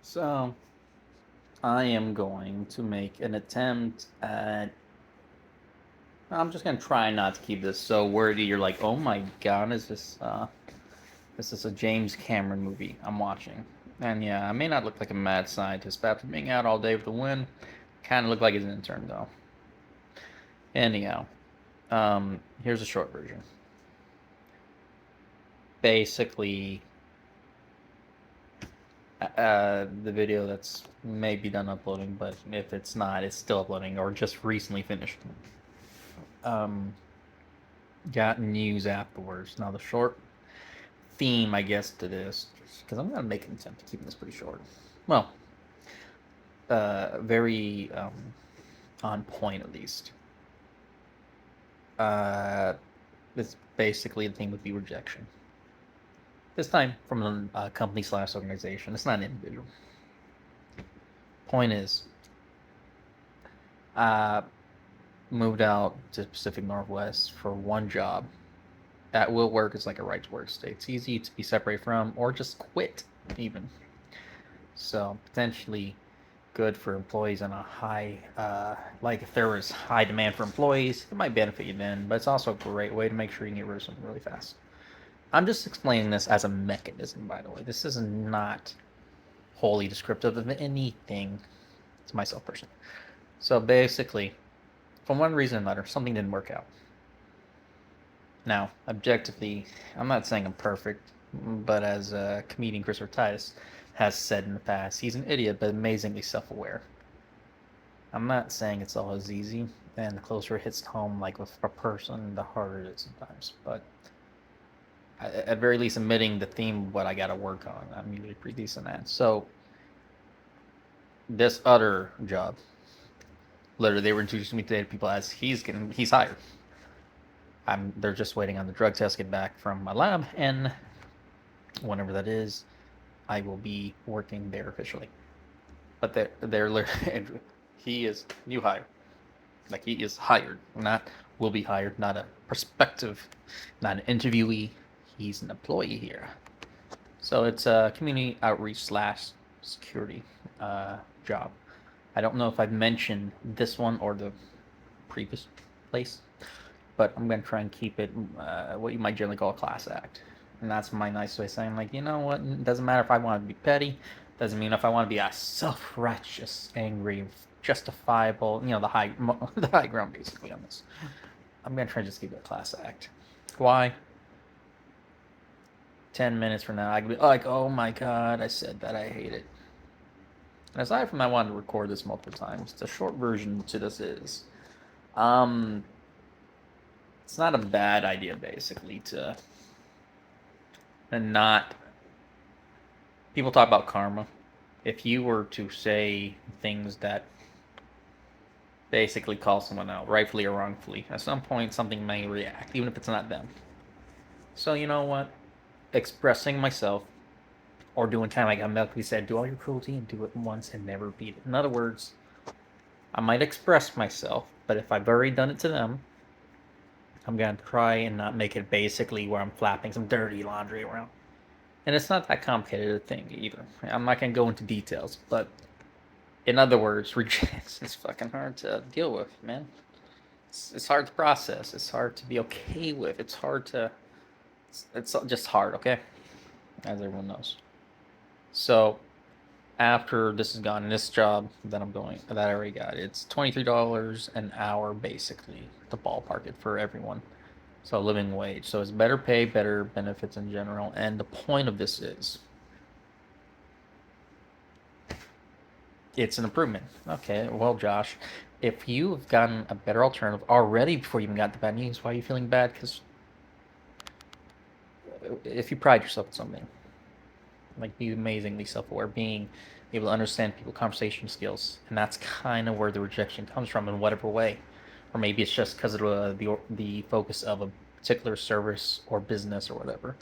So, I am going to make an attempt at. I'm just gonna try not to keep this so wordy. You're like, oh my god, is this a James Cameron movie I'm watching? And yeah, I may not look like a mad scientist, but after being out all day with the wind, kind of look like an intern though. Anyhow, here's a short version. Basically, the video that's maybe done uploading, but if it's not, it's still uploading or just recently finished. Um, got news afterwards. Now the short theme, I guess, to this, because I'm gonna make an attempt to keep this pretty short. Well, very on point at least. Uh, it's basically the theme would be rejection. This time from a company slash organization. It's not an individual. Point is, uh, moved out to Pacific Northwest for one job. That will work as like a right to work state. It's easy to be separated from or just quit even. So potentially good for employees on a high, like if there was high demand for employees, it might benefit you then, but it's also a great way to make sure you can get rid of something really fast. I'm just explaining this as a mechanism, by the way. This is not wholly descriptive of anything to myself personally. So basically, for one reason or another, something didn't work out. Now, objectively, I'm not saying I'm perfect, but as comedian Chris Titus has said in the past, he's an idiot but amazingly self-aware. I'm not saying it's always easy, and the closer it hits home, like with a person, the harder it is sometimes. But at very least, admitting the theme of what I got to work on, I'm usually pretty decent at. So this other job, literally, they were introducing me today to people as he's hired. They're just waiting on the drug test to get back from my lab, and whenever that is, I will be working there officially. But they're he is new hire. Like he is hired, not will be hired, not a prospective, not an interviewee. He's an employee here. So it's a community outreach slash security job. I don't know if I've mentioned this one or the previous place, but I'm gonna try and keep it what you might generally call a class act, and that's my nice way of saying like, you know what? It doesn't matter if I want to be petty. Doesn't mean if I want to be a self-righteous, angry, justifiable, the high the high ground basically on this. I'm gonna try and just keep it a class act. Why? 10 minutes from now, I could be like, oh my god, I said that, I hate it. And aside from that, I wanted to record this multiple times. The short version to this is, um, it's not a bad idea basically to and not. People talk about karma. If you were to say things that basically call someone out, rightfully or wrongfully, at some point something may react, even if it's not them. So you know what? Expressing myself or doing kind of like Melky said, do all your cruelty and do it once and never repeat it. In other words, I might express myself, but if I've already done it to them, I'm gonna try and not make it basically where I'm flapping some dirty laundry around. And it's not that complicated a thing either. I'm not gonna go into details, but in other words, rejection is fucking hard to deal with, man. It's hard to process. It's hard to be okay with. It's hard to. It's just hard, okay? As everyone knows. So after this is gone, and this job that I already got, it's $23 an hour basically to ballpark it for everyone. So living wage. So it's better pay, better benefits in general. And the point of this is it's an improvement. Okay, well, Josh, if you've gotten a better alternative already before you even got the bad news, why are you feeling bad? Because if you pride yourself in something, like be amazingly self-aware, being able to understand people conversation skills, and that's kind of where the rejection comes from in whatever way, or maybe it's just because of the focus of a particular service or business or whatever.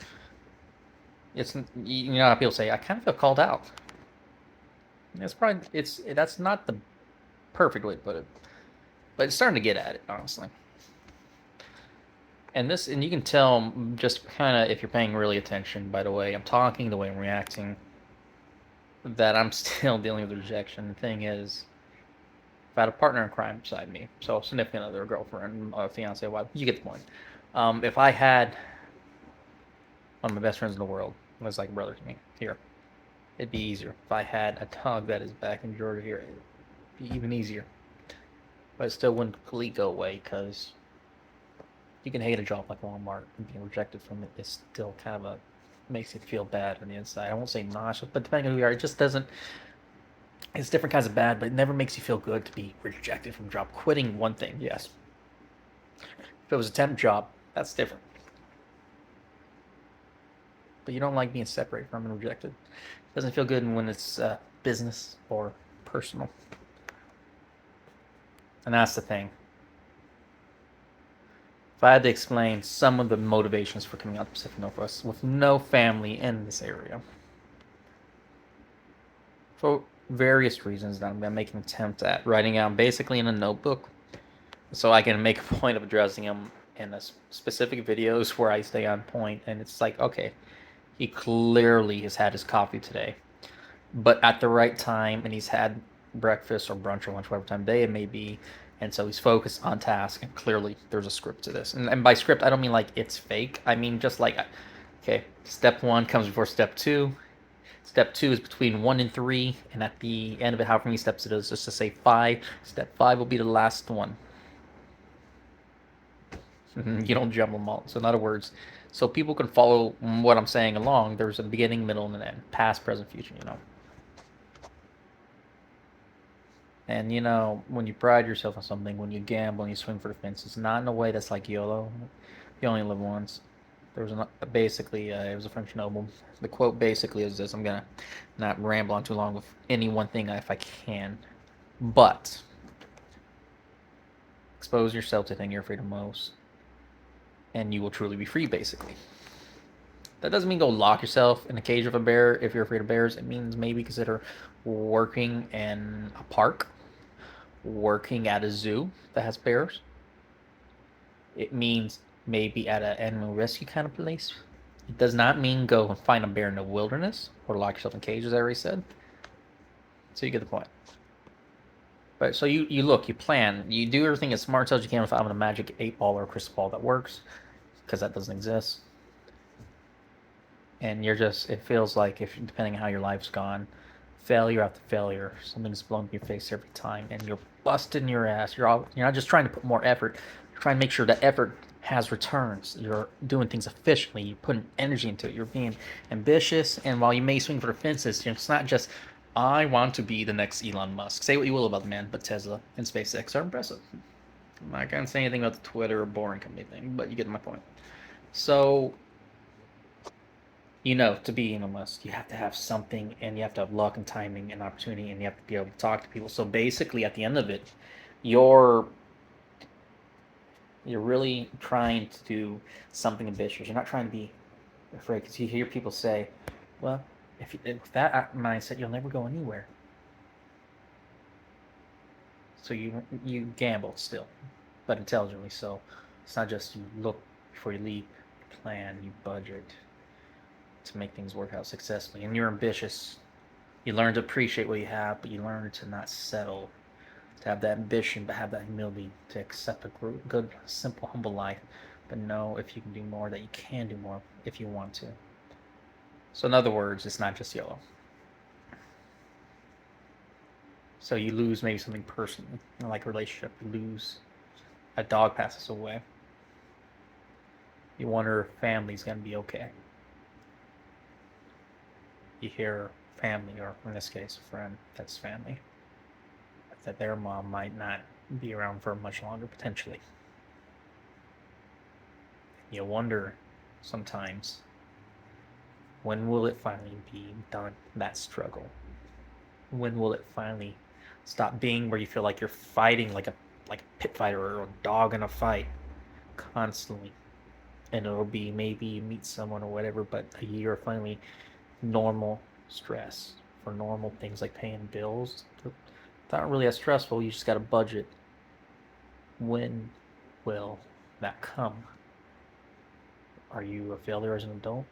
It's you know how people say I kind of feel called out. That's not the perfect way to put it, but it's starting to get at it honestly. And you can tell just kind of if you're paying really attention. By the way I'm talking, the way I'm reacting, that I'm still dealing with rejection. The thing is, if I had a partner in crime beside me, so a significant other, a girlfriend, a fiance, wife, you get the point. If I had one of my best friends in the world was like a brother to me here, it'd be easier. If I had a dog that is back in Georgia here, it'd be even easier. But it still wouldn't completely go away because you can hate a job like Walmart and being rejected from it is still kind of a makes you feel bad on the inside. I won't say nauseous, but depending on who you are, it just doesn't. It's different kinds of bad, but it never makes you feel good to be rejected from a job. Quitting one thing, yes. If it was a temp job, that's different. But you don't like being separated from and rejected. It doesn't feel good when it's business or personal. And that's the thing. If I had to explain some of the motivations for coming out to the Pacific Northwest with no family in this area, for various reasons that I'm going to make an attempt at writing out basically in a notebook so I can make a point of addressing them in a specific videos where I stay on point. And it's like, okay, he clearly has had his coffee today, but at the right time, and he's had breakfast or brunch or lunch, whatever time of day it may be, and so he's focused on task. And clearly, there's a script to this. And by script, I don't mean like it's fake. I mean just like, okay, step one comes before step two. Step two is between 1 and 3, and at the end of it, however many steps it is, just to say 5. Step 5 will be the last one. You don't jumble them all. So in other words, so people can follow what I'm saying along, there's a beginning, middle, and an end. Past, present, future, you know. And you know, when you pride yourself on something, when you gamble and you swing for the fence, it's not in a way that's like YOLO. You only live once. There was basically, it was a French noble. The quote basically is this. I'm gonna not ramble on too long with any one thing if I can, but expose yourself to the thing you're afraid of most, and you will truly be free. Basically, that doesn't mean go lock yourself in a cage of a bear if you're afraid of bears. It means maybe consider working in a park, working at a zoo that has bears. It means maybe at an animal rescue kind of place. It does not mean go and find a bear in the wilderness or lock yourself in cages, as I already said. So you get the point. But so you look, you plan, you do everything as smart as you can without having a magic 8 ball or crystal ball that works, because that doesn't exist. And you're just, it feels like, if depending on how your life's gone, failure after failure, something's blown in your face every time, and you're busting your ass. You're not just trying to put more effort. You're trying to make sure that effort has returns. You're doing things efficiently. You're putting energy into it. You're being ambitious. And while you may swing for the fences, it's not just, I want to be the next Elon Musk. Say what you will about the man, but Tesla and SpaceX are impressive. I'm not gonna say anything about the Twitter or boring company thing, but you get my point. So, you know, to be Elon Musk, you have to have something, and you have to have luck and timing and opportunity, and you have to be able to talk to people. So basically, at the end of it, you're you're really trying to do something ambitious. You're not trying to be afraid, because you hear people say, "Well, if that mindset, you'll never go anywhere." So you gamble still, but intelligently. So it's not just you look before you leap, you plan, you budget to make things work out successfully, and you're ambitious. You learn to appreciate what you have, but you learn to not settle, to have that ambition, but have that humility to accept a good, simple, humble life, but know if you can do more, that you can do more if you want to. So in other words, it's not just YOLO. So you lose maybe something personal, like a relationship. You lose, a dog passes away. You wonder if family's gonna be okay. You hear family, or in this case, a friend that's family, that their mom might not be around for much longer, potentially. You wonder sometimes, when will it finally be done, that struggle? When will it finally stop being where you feel like you're fighting like a pit fighter or a dog in a fight constantly? And it'll be maybe you meet someone or whatever, but a year of finally normal stress for normal things like paying bills. Not really as stressful. You just got a budget. When will that come? Are you a failure as an adult?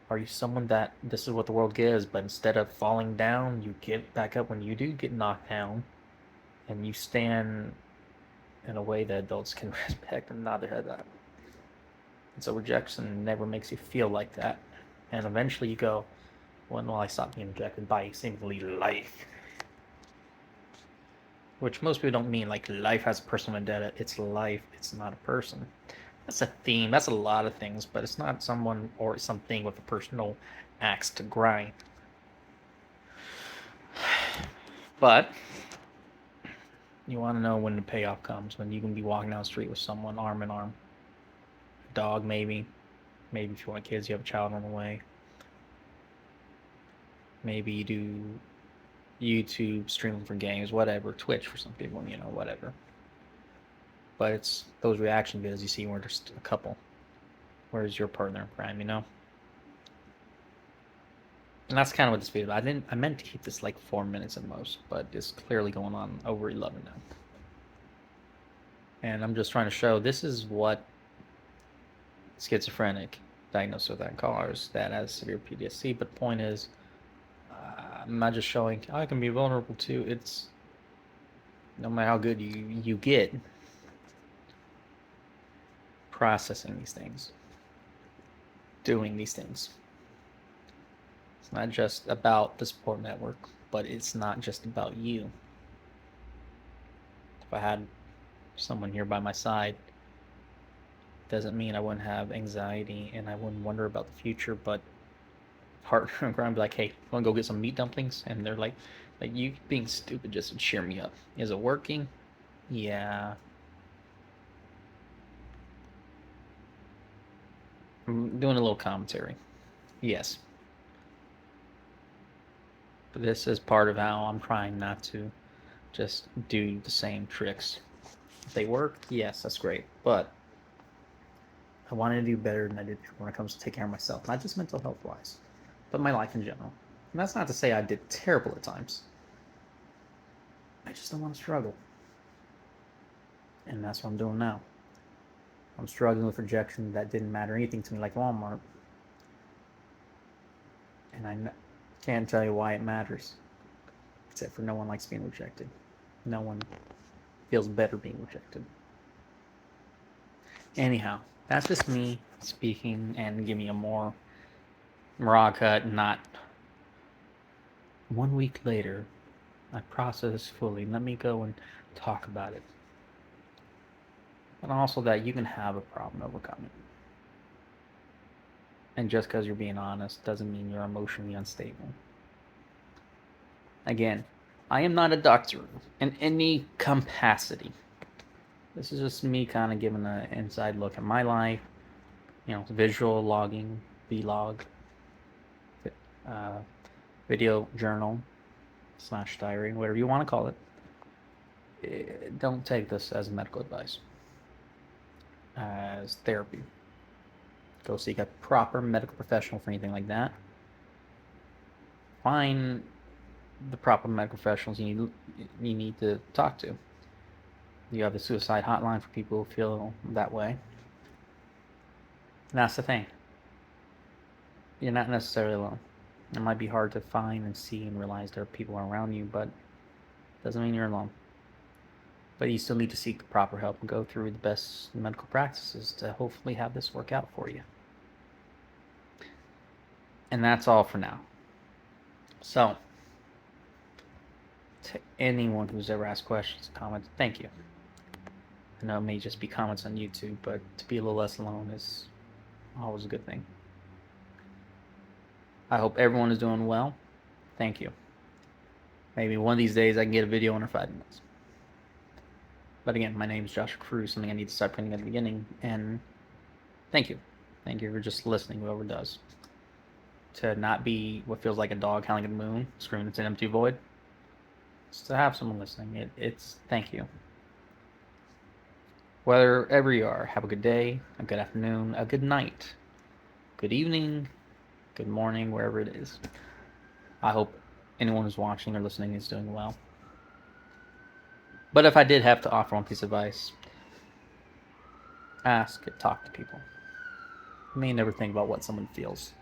Are you someone that this is what the world gives, but instead of falling down, you get back up when you do get knocked down, and you stand in a way that adults can respect and nod their head at? And so rejection never makes you feel like that. And eventually you go, when will I stop being rejected by seemingly life? Which most people don't mean like life has a personal vendetta. It's life, it's not a person. That's a theme. That's a lot of things, but it's not someone or something with a personal axe to grind. But you want to know when the payoff comes, when you can be walking down the street with someone arm in arm. A dog, maybe. Maybe if you want kids, you have a child on the way. Maybe you do YouTube streaming for games, whatever. Twitch for some people, whatever. But it's those reaction videos you see where there's a couple. Where's your partner in crime? And that's kind of what this video. I meant to keep this like 4 minutes at most, but it's clearly going on over 11 now. And I'm just trying to show this is what schizophrenic diagnosed with that cars that has severe PTSD. But the point is, I'm not just showing I can be vulnerable too. It's no matter how good you get processing these things, doing these things. It's not just about the support network, but it's not just about you. If I had someone here by my side, doesn't mean I wouldn't have anxiety and I wouldn't wonder about the future, but partner in crime be like, hey, want to go get some meat dumplings? And they're like you being stupid just to cheer me up. Is it working? Yeah. I'm doing a little commentary. Yes. But this is part of how I'm trying not to just do the same tricks. If they work, yes, that's great. But I wanted to do better than I did when it comes to taking care of myself. Not just mental health wise, but my life in general. And that's not to say I did terrible at times. I just don't want to struggle. And that's what I'm doing now. I'm struggling with rejection that didn't matter anything to me, like Walmart. And I can't tell you why it matters. Except for no one likes being rejected. No one feels better being rejected. Anyhow, that's just me speaking and give me a more raw cut, not 1 week later. I process this fully. Let me go and talk about it. But also that you can have a problem overcoming. And just because you're being honest doesn't mean you're emotionally unstable. Again, I am not a doctor in any capacity. This is just me kind of giving an inside look at my life, visual logging, vlog, video journal / diary, whatever you want to call it. Don't take this as medical advice, as therapy. Go seek a proper medical professional for anything like that. Find the proper medical professionals you need to talk to. You have the suicide hotline for people who feel that way. And that's the thing. You're not necessarily alone. It might be hard to find and see and realize there are people around you, but it doesn't mean you're alone. But you still need to seek the proper help and go through the best medical practices to hopefully have this work out for you. And that's all for now. So, to anyone who's ever asked questions, comments, thank you. I know it may just be comments on YouTube, but to be a little less alone is always a good thing. I hope everyone is doing well. Thank you. Maybe one of these days I can get a video under 5 minutes. But again, my name is Joshua Cruz, something I need to start putting at the beginning. And thank you. Thank you for just listening, whoever does. To not be what feels like a dog howling at the moon, screaming into an empty void. Just to have someone listening, it's thank you. Wherever you are, have a good day, a good afternoon, a good night, good evening, good morning, wherever it is. I hope anyone who's watching or listening is doing well. But if I did have to offer one piece of advice, ask, talk to people. You may never think about what someone feels.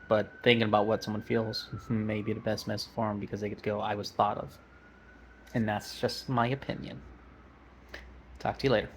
But thinking about what someone feels may be the best message for them because they get to go, I was thought of. And that's just my opinion. Talk to you later.